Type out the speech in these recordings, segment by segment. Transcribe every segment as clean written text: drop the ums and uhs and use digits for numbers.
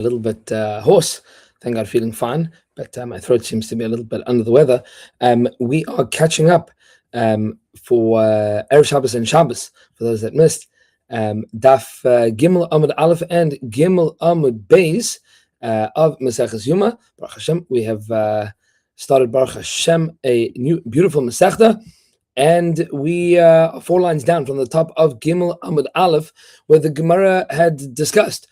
A little bit hoarse. Thank God, feeling fine, but my throat seems to be a little bit under the weather. We are catching up for Erev Shabbos and Shabbos, for those that missed. Daf Gimel Amud Aleph and Gimel Amud Beis of Maseches Yoma. Baruch Hashem, we have started Baruch Hashem a new beautiful Masechta, and we are 4 lines down from the top of Gimel Amud Aleph, where the Gemara had discussed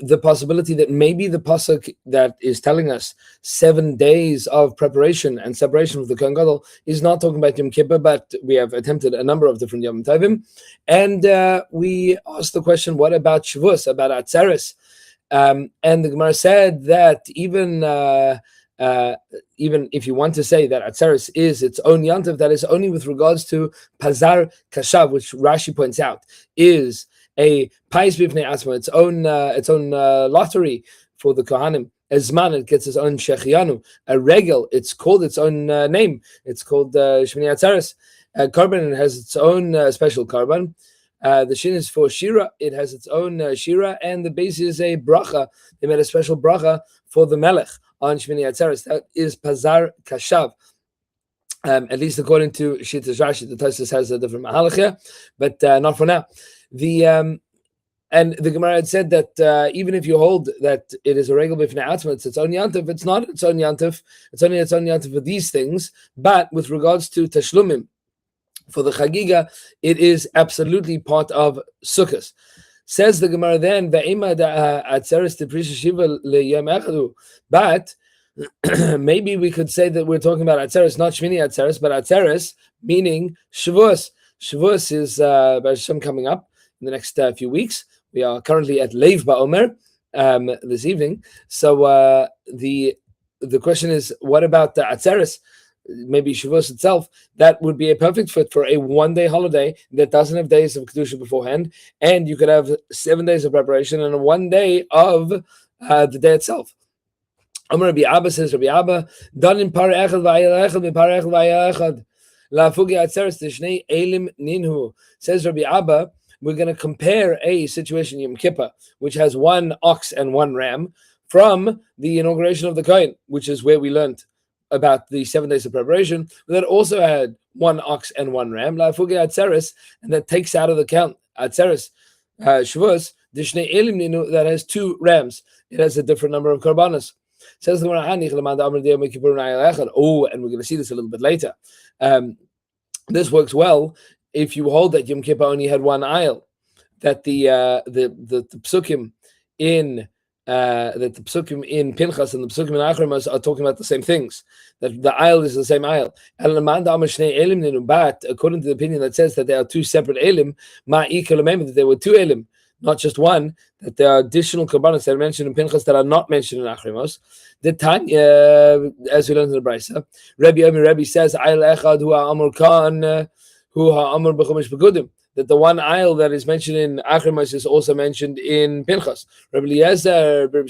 the possibility that maybe the pasuk that is telling us 7 days of preparation and separation with the Kohen Gadol is not talking about Yom Kippur, but we have attempted a number of different Yom Tovim, and we asked the question, what about Shavuos, about Atzeres? And the Gemara said that even if you want to say that Atzeres is its own yantiv, that is only with regards to Pazar Kashav, which Rashi points out is a pais b'fnei atzma, its own lottery for the Kohanim. Ezman, it gets its own shechianu. A regel, it's called its own name. It's called Shmini Atzeres. Karban, it has its own special karban. The shin is for shira, it has its own shira, and the base is a bracha. They made a special bracha for the melech on Shmini Atzeres. That is Pazar Kashav. At least according to Shittas Rashi, the Tosfos has a different mahalach here, but not for now. And the Gemara had said that even if you hold that it is a regel b'fnei atzma, it's its own yantif, it's not its own yantif. It's only its own yantif for these things. But with regards to tashlumim, for the chagiga, it is absolutely part of Sukkot. Says the Gemara then, ve'ema atzeres teprisha shiva leyom echadu. But maybe we could say that we're talking about Atzeres, not Shmini Atzeres, but Atzeres, meaning Shavuos. Shavuos is Hashem coming up in the next few weeks. We are currently at Leiv Ba'omer this evening. So the question is, what about the Atzeres? Maybe Shavuos itself. That would be a perfect fit for a 1-day holiday that doesn't have days of Kedusha beforehand, and you could have 7 days of preparation and 1 day of the day itself. Amar Rabbi Abba says, Rabbi Abba, done in par echad v'ayel echad v'par echad v'ayel echad la'fugi atzeres tishnei elim ninhu. Says Rabbi Abba, we're going to compare a situation Yom Kippur, which has 1 ox and 1 ram, from the inauguration of the Kohen, which is where we learned about the 7 days of preparation. That also had 1 ox and 1 ram, la'fugi atzeres, and that takes out of the count atzeres Shavuos tishnei elim ninhu, that has 2 rams. It has a different number of karbanos. Says the Gemara, oh, and we're going to see this a little bit later. This works well if you hold that Yom Kippur only had 1 aisle, that the psukim in Pinchas and the psukim in Achrimas are talking about the same things. That the aisle is the same aisle. But according to the opinion that says that there are 2 separate elim, that there were 2 elim, not just 1, that there are additional korbanos that are mentioned in Pinchas that are not mentioned in Achrimos. The Tanya, as we learned in the Brisa, Rabbi says, Ayel echad hu ha'amur kan, hu ha'amur b'chumash b'gudim, that the 1 aisle that is mentioned in Achrimos is also mentioned in Pinchas. Rabbi Eliezer, the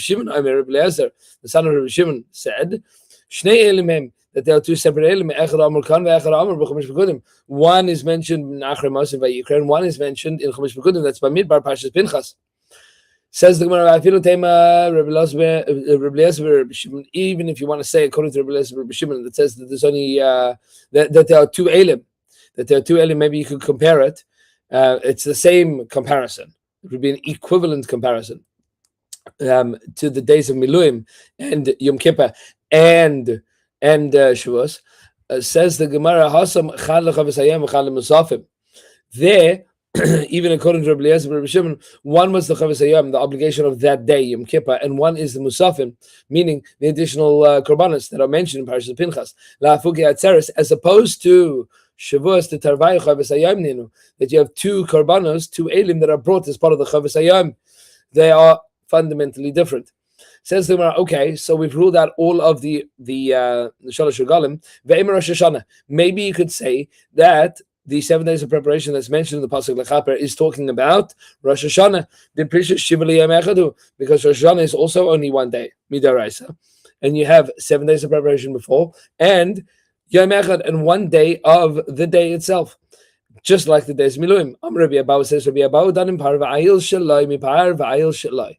son of Rabbi Shimon, said, Shnei elimim, that there are 2 separate elim, echad amur kan ve'echad amur b'chumash b'gudim. 1 is mentioned in Achrimos and Vayikra, and 1 is mentioned in Chumash b'gudim. That's by Midbar Parshas Pinchas. Says the Gemara, even if you want to say according to Rabbi Eliezer, Rabbi Shimon, that says that there's only that there are 2 elim, maybe you could compare it. It's the same comparison. It would be an equivalent comparison to the days of Miluim and Yom Kippur and Shavuos. Says the Gemara, Hasam chad lechavasayim v'chad lemusafim. There, even according to Rabbi Eliezer and Rabbi Shimon, 1 was the Chavos Hayom, the obligation of that day, Yom Kippur, and 1 is the Musafim, meaning the additional korbanos that are mentioned in Parashat Pinchas, La'afugi Atzeres, as opposed to Shavuos, the Tarvai Chavos Hayom Ninu, that you have 2 korbanos, 2 elim that are brought as part of the Chavos Hayom. They are fundamentally different. Says the Gemara, okay, so we've ruled out all of the Shalosh Regalim, Ve'im Rosh Hashanah. Maybe you could say that the 7 days of preparation that's mentioned in the Pasuk Lechaper is talking about Rosh Hashanah, because Rosh Hashanah is also only 1 day, Midaraisa, and you have 7 days of preparation before, and Yom Echad, and 1 day of the day itself, just like the days Miluim. Rabbi Abahu says, Rabbi Abahu danim par v'ayil shalai mi par v'ayil shalai.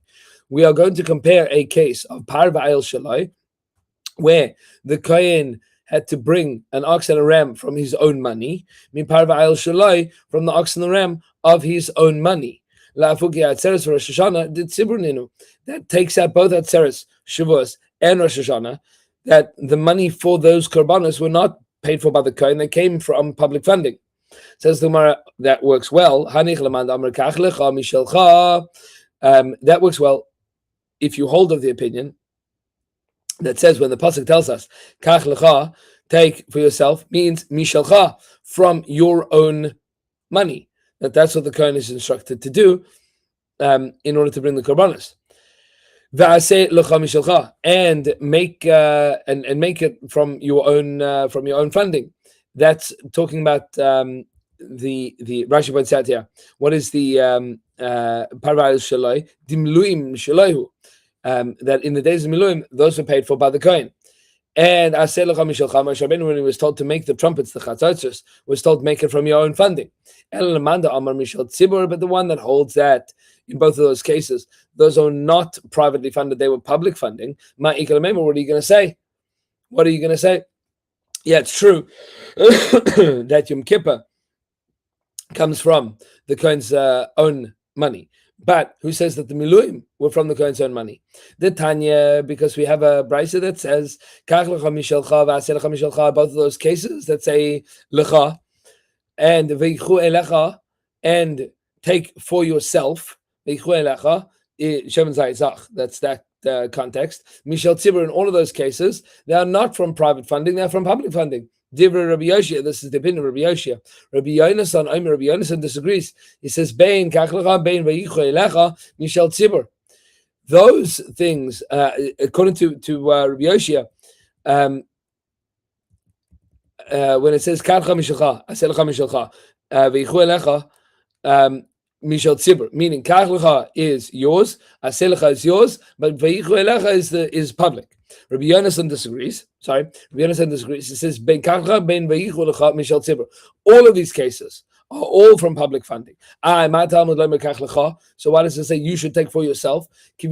we are going to compare a case of Parva El Shalai, where the Kohen had to bring an ox and a ram from his own money, min Parva El Shalai, from the ox and the ram of his own money. That takes out both Atzeres, Shavuos, and Rosh Hashanah, that the money for those korbanos were not paid for by the Kohen, they came from public funding. Says the Gemara, that works well. That works well if you hold of the opinion that says when the pasuk tells us kach lecha, take for yourself, means mishalcha, from your own money. That's what the Kohen is instructed to do in order to bring the korbanos. V'aseh lecha mishalcha, and make it from your own funding. That's talking about the Rashi points out here. What is the parva shalai dimluim shalayhu? That in the days of miluim, those were paid for by the Kohen. And Aseh lecha mishalcha, Moshe Rabbeinu, when he was told to make the trumpets, the chatzotzos, was told to make it from your own funding. El lamanda amar mishal tzibur, but the one that holds that in both of those cases, those are not privately funded; they were public funding. Ma'ikal mema, what are you going to say? What are you going to say? Yeah, it's true that Yom Kippur comes from the Kohen's own money. But who says that the Miluim were from the Kohen's own money? The Tanya, because we have a brisa that says, Kach lecha mishalcha v'aseh lecha mishalcha, both of those cases that say lecha, and v'yichu elecha, and take for yourself, v'yichu elecha, Shem Zayzach, that's that context. Mishal Tzibur, in all of those cases, they are not from private funding, they are from public funding. Divra Rabbi Yoshia, this is the opinion of Rabbi Yoshia. Rabbi Yonasan disagrees. He says, Bein kachlecha, bein vayichu elecha, mishal tzibur. Those things, according to Rabbi Yoshia, when it says kachlecha mishalcha, aselecha mishalcha, vayichu elecha, mishal tzibur, meaning kachlecha is yours, aselecha is yours, but vayichu elecha is public. Rabbi Yonasan disagrees. Rabbi Yonasan disagrees. He says, "Ben kachcha, ben vayichu lecha mishal tzibur." All of these cases are all from public funding. So why does it say you should take for yourself? It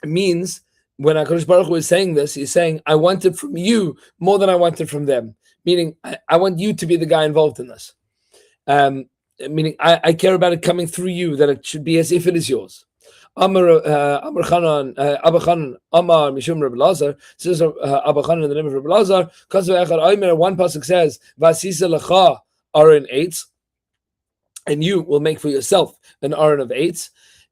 means when HaKadosh Baruch Hu is saying this, he's saying, I want it from you more than I want it from them. Meaning, I want you to be the guy involved in this. Meaning, I care about it coming through you, that it should be as if it is yours. Amar Chanan, Abba Chanan, Amar Mishum Rabbi Lazar, says Abba Chanan in the name of Rabbi Lazar, because one pasuk says, Vasisa lecha aron eitz, and you will make for yourself an aron of eitz,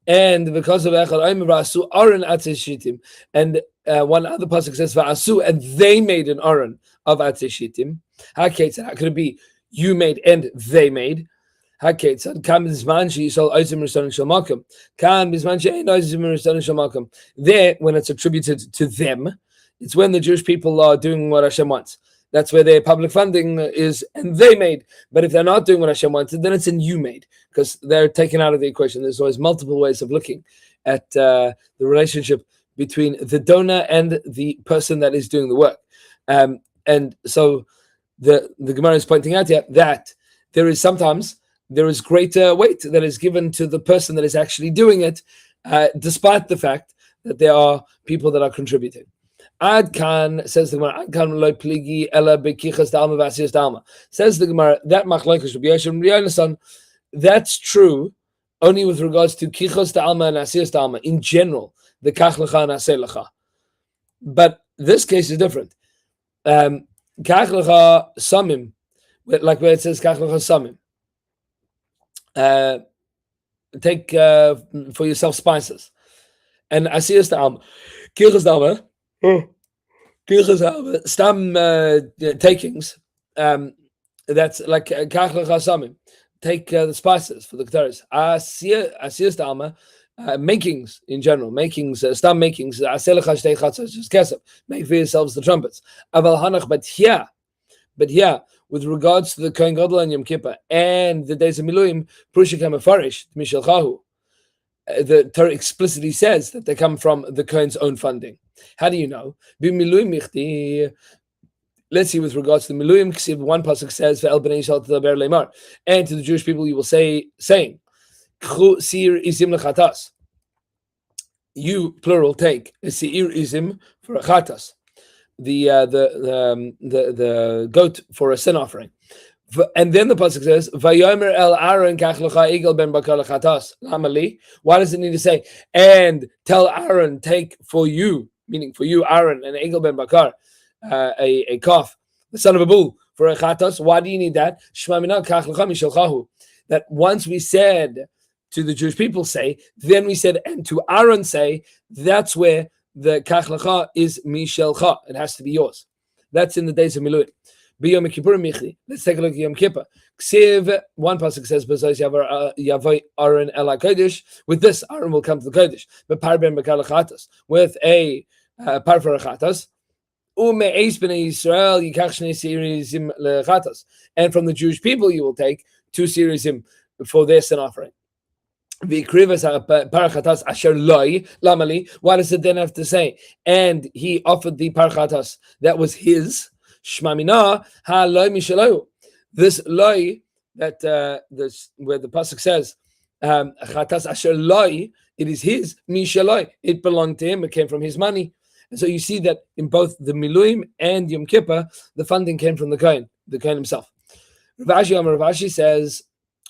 and because of Echad Aimer Vasu aron atzeshitim, and one other pasuk says Vasu, and they made an aron of atzeshitim. How could it be you made and they made? There, when it's attributed to them, it's when the Jewish people are doing what Hashem wants. That's where their public funding is, and they made. But if they're not doing what Hashem wanted, then it's in you made, because they're taken out of the equation. There's always multiple ways of looking at the relationship between the donor and the person that is doing the work. And so the Gemara is pointing out here that there is greater weight that is given to the person that is actually doing it, despite the fact that there are people that are contributing. Ad kan, says the Gemara, Ad kan lo pligi ela bekichas dalma v'asiyas dalma. Says the Gemara, that machlokes Rabbi Yosef and Rabbi Yonasan, that's true only with regards to kichas dalma and asiyas dalma. In general, the kach lecha and aseh lecha. But this case is different. Kach lecha samim, like where it says kach lecha samim. Take for yourself spices. And asiyas dalma, kichas dalma, stam takings, that's like kach lecha samim. Take the spices for the Ketores. Asiyas dalma, makings in general, stam makings, aseh lecha shtei chatzos, kesef, make for yourselves the trumpets. Aval hanach, but here, with regards to the Kohen Gadol and Yom Kippur and the days of Miluim, Prushik HaMefarish, Mishalchahu, the Torah explicitly says that they come from the Kohen's own funding. How do you know? Let's see, with regards to the Miluim, one pasuk says, "Ve'el bnei Yisrael tadaber leimar," and to the Jewish people you will say, saying, Kchu sir izim lechatas. You plural take a seir izim for a chatas, the goat for a sin offering. And then the pasuk says, "Vayomer el Aaron kach lecha igel ben bakar lechatas." Lamali. Why does it need to say and tell Aaron take for you, meaning for you Aaron, an igel ben bakar, a calf, the son of a bull for a chatas? Why do you need that? Shema mina kach lecha mishalchahu. That once we said to the Jewish people say, then we said, and to Aaron say, that's where the kach lecha is mishelcha. It has to be yours. That's in the days of Miluim. B'Yom Kippur michli. Let's take a look at Yom Kippur. Ksiv, one pasuk says, "B'zos yavoi Aaron el hakodesh." With this, Aaron will come to the kodesh. But par ben bakar lechatas, with a par for lechatas. Ume'eis b'nei Yisrael yikach shnei sirizim lechatas. And from the Jewish people, you will take 2 sirizim for their sin offering. V'krivas parachatas asher loy lamali. Why does it then have to say? And he offered the parachatas that was his. Shmamina ha loy mishalo. This loy that this where the pasuk says chatas asher loy, it is his mishaloy. It belonged to him. It came from his money. And so you see that in both the Miluim and Yom Kippur, the funding came from the Kohen himself. Ravashi says,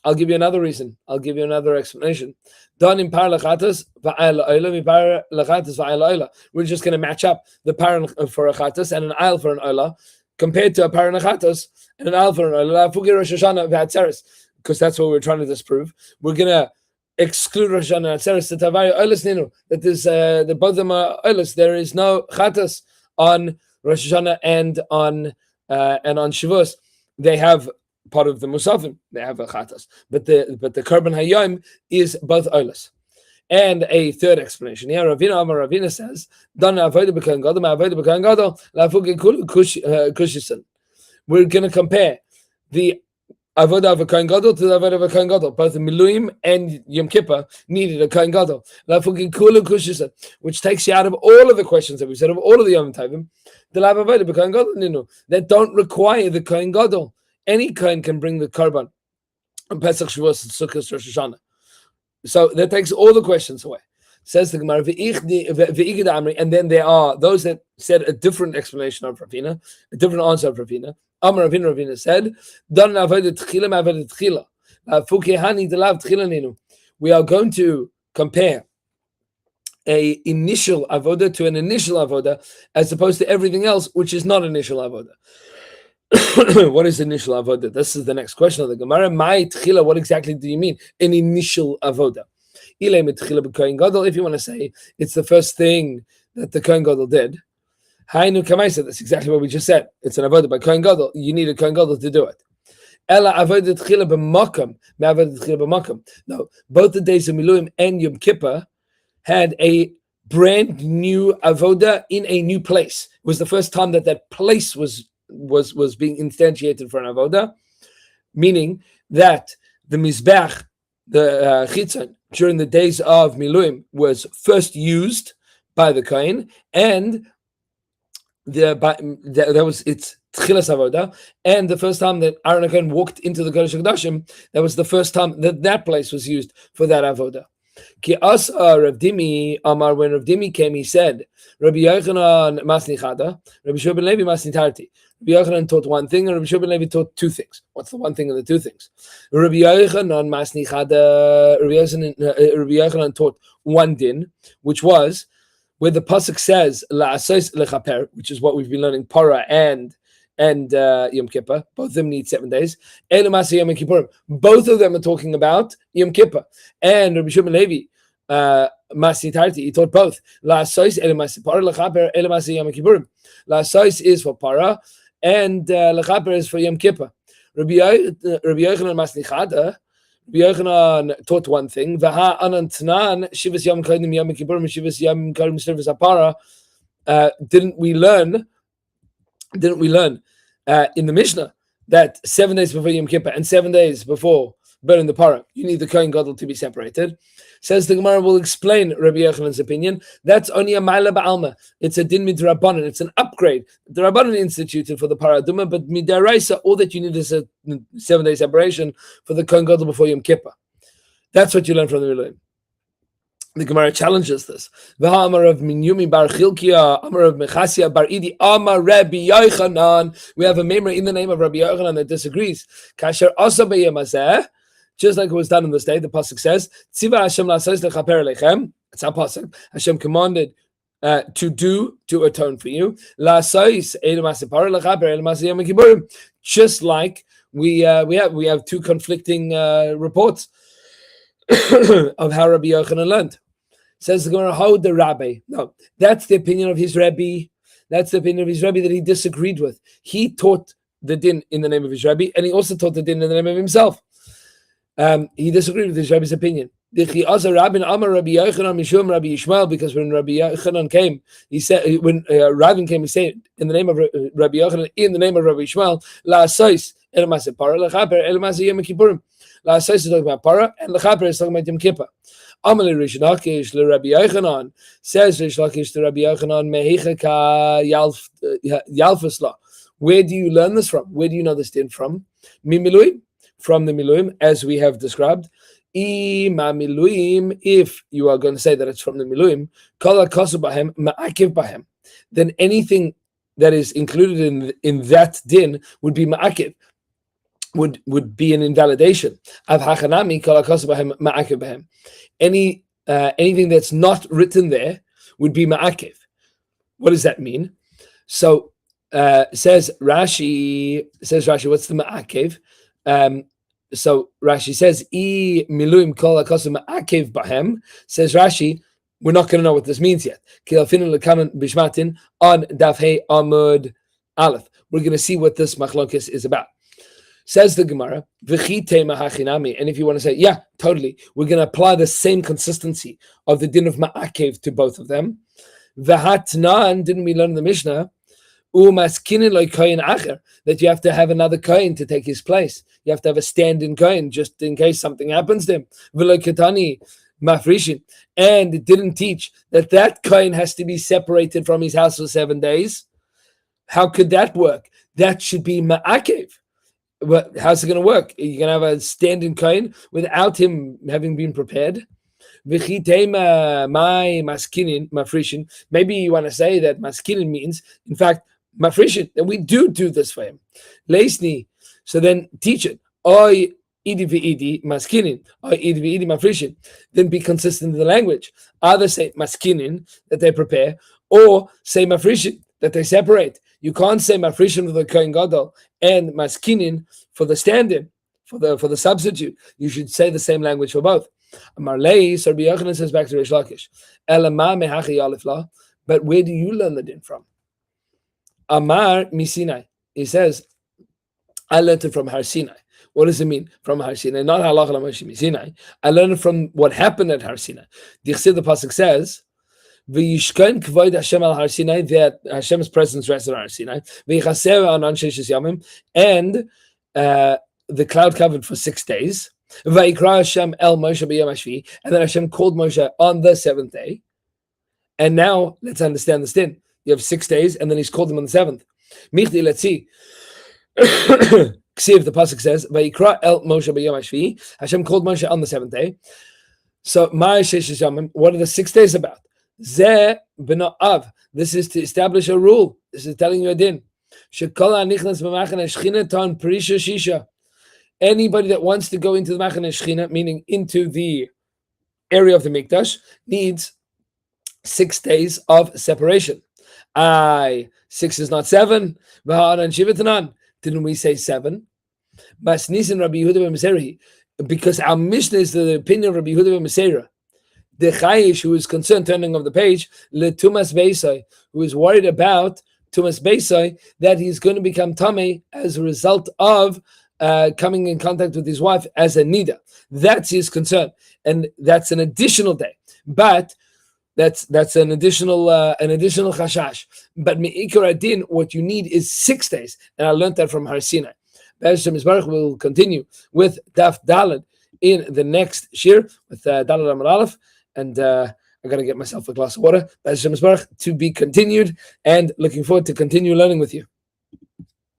I'll give you another reason. I'll give you another explanation. Done in par lechatas va'ayla oila, par lechatas va'ayla oila. We're just going to match up the par for a chatas and an ayl for an oila, compared to a par lechatas and an ayl for an oila. Because that's what we're trying to disprove. We're going to exclude Rosh Hashanah and Atzeres that there's the both of them are oilas. There is no chatas on Rosh Hashanah and on Shavuos. They have part of the Musafim, they have a chatas, but the Korban Hayom is both oilas. And a third explanation here, Ravina says, we're going to compare the avodah of a Kohen Gadol to the avodah of a Kohen Gadol. Both the Miluim and Yom Kippur needed a Kohen Gadol, which takes you out of all of the questions that we said, of all of the Yom Tovim, the avodah of a Kohen Gadol that don't require the Kohen Gadol. Any Kohen can bring the Korban on Pesach, Shavuos, and Sukkot, Rosh Hashanah. So that takes all the questions away. Says the Gemara, and then there are those that said a different explanation of Ravina, a different answer of Ravina. Amar Ravina said, we are going to compare a initial avoda to an initial avoda, as opposed to everything else, which is not initial avoda. What is initial avoda? This is the next question of the Gemara. What exactly do you mean? An initial avoda. If you want to say it's the first thing that the Kohen Gadol did, that's exactly what we just said. It's an avoda by Kohen Gadol. You need a Kohen Gadol to do it. No, both the days of Miluim and Yom Kippur had a brand new avoda in a new place. It was the first time that place was being instantiated for an avoda, meaning that the mizbech, the chitzon, during the days of Miluim was first used by the Kohen, and that was its tchilas avoda, and the first time that Aaron Kohen walked into the Kodesh HaKodashim, that was the first time that place was used for that avoda. Ki asa Rav Dimi Amar, when Rav Dimi came, he said, Rabbi Yochanan masni chada, Rabbi Shua ben Levi masni tarti. Rabbi Yochanan taught one thing, and Rabbi Shua ben Levi taught two things. What's the one thing and the two things? Rabbi Yochanan masni chada. Rabbi Yochanan taught one din, which was where the pasuk says la'asos lechaper, which is what we've been learning Parah and Yom Kippur. Both of them need 7 days. Both of them are talking about Yom Kippur. And Rabbi Shua ben Levi Masitarti, he taught both. La'asos La'asos is for Parah, and lechaper is for Yom Kippur. Rabbi Yochanan Masni Chada, Rabbi Yochanan taught one thing. V'ha anan tanan shivas yom kodim Yom Kippur shivas yom kodim shivas apara. Didn't we learn in the Mishnah that 7 days before Yom Kippur and 7 days before burning the parah, you need the Kohen Gadol to be separated? Says the Gemara, will explain Rabbi Yochanan's opinion. That's only a ma'ala ba'alma. It's a din midrabanan. It's an upgrade. The Rabbanan instituted for the paraduma, but midaraisa, all that you need is a 7 day separation for the Kohen Gadol before Yom Kippur. That's what you learn from the Miluim. The Gemara challenges this. Amar of Minyumi bar Chilkia, Amar of Mechasia bar Idi, Amar Rabbi Yochanan. We have a memory in the name of Rabbi Yochanan that disagrees. Kasher asa b'yemazeh, just like it was done in this day. The pasuk says, "Tziva Hashem la'asos lechaper lechem." It's our pasuk. Hashem commanded to atone for you. La'asos eil masipar lechaper eil masiyam kiburim. Just like we have two conflicting reports of how Rabbi Yochanan learned. Says the Gemara, how the Rabbi? No, that's the opinion of his Rabbi. That's the opinion of his Rabbi that he disagreed with. He taught the din in the name of his Rabbi, and he also taught the din in the name of himself. He disagreed with his Rabbi's opinion. Because when Rabbi Yochanan came, he said, when Rabin came, he said, in the name of Rabbi Yochanan, in the name of Rabbi Ishmael, La'asais el masipara lechaper el masiyam kippurim. La'asais is talking about para, and lechaper is talking about Yom Kippur. Amalei Rish Lakish le Rabbi Yochanan, says Rish Lakish to Rabbi Yochanan, Mehechaka Yalfasla. Where do you learn this from? Where do you know this din from? Mimiluim, from the Miluim, as we have described. Miluim, if you are going to say that it's from the Miluim, Kala Kosu Bahem, Ma'akiv Bahem, then anything that is included in that din would be Ma'akiv, would be an invalidation. Av Hachanami, Kala Kosu Bahem, Ma'akiv Bahem. Anything that's not written there would be Ma'akiv. What does that mean? So says Rashi, what's the Ma'akiv? So Rashi says, "I miluim kol hakosu ma'akev bahem." Says Rashi, we're not going to know what this means yet. Kilafinu lekamen bishmatin on daf hey Amud Aleph. We're going to see what this machlokes is about. Says the Gemara, "V'chi tema hachinami." And if you want to say, yeah, totally, we're going to apply the same consistency of the din of ma'akev to both of them. V'hatnan, didn't we learn in the Mishnah? That you have to have another kohen to take his place. You have to have a stand-in kohen just in case something happens to him. And it didn't teach that kohen has to be separated from his house for 7 days. How could that work? That should be ma'akev. But how's it going to work? You're going to have a stand-in kohen without him having been prepared. Maybe you want to say that maskinin means, in fact, mafrishin, that we do this for him. Leisni, so then teach it. Oy idi v'idi maskinin, oy idi v'idi mafrishin. Then be consistent in the language. Either say maskinin, that they prepare, or say mafrishin, that they separate. You can't say mafrishin for the kohen gadol and maskinin for the stand-in, for the substitute. You should say the same language for both. Amarlei, so Rabbi Yochanan says back to Rish Lakish, Elama mehachi alifla, but where do you learn the din from? Amar misinai. He says, I learned it from Har Sinai. What does it mean from Har Sinai? Not halacha l'moshe misinai. I learned it from what happened at Har Sinai. The pasuk says, "V'yishkain k'vod Hashem al Har Sinai," that Hashem's presence rests on Har Sinai. V'yichaser anan sheshes yamim, and the cloud covered for 6 days. Vayikra Hashem el Moshe b'yom hashvi, and then Hashem called Moshe on the 7th day. And now let's understand this din. You have 6 days, and then he's called him on the 7th. Michdi, let's see. See if the pasuk says, "Vayikra el Moshe b'yom hashvi." Hashem called Moshe on the 7th day. So, what are the 6 days about? Zeh b'no av. This is to establish a rule. This is telling you a din. Shekol hanichnas b'machane shchina ton perisha shisha. Anybody that wants to go into the Machane Shechina, meaning into the area of the Mikdash, needs 6 days of separation. 6 is not 7. Didn't we say 7? Because our Mishnah is the opinion of Rabbi Yehuda ben Meseira. The Chayish, who is concerned, turning of the page, Le Tumas Beisai, who is worried about Tumas Beisai, that he's going to become Tameh as a result of coming in contact with his wife as a nida. That's his concern, and that's an additional day. But that's an additional chashash. But me'ikar adin, what you need is 6 days, and I learned that from Har Sinai. We'll continue with Daf Daled in the next shir with Daled Amud Aleph, and I got to get myself a glass of water. To be continued, and looking forward to continue learning with you.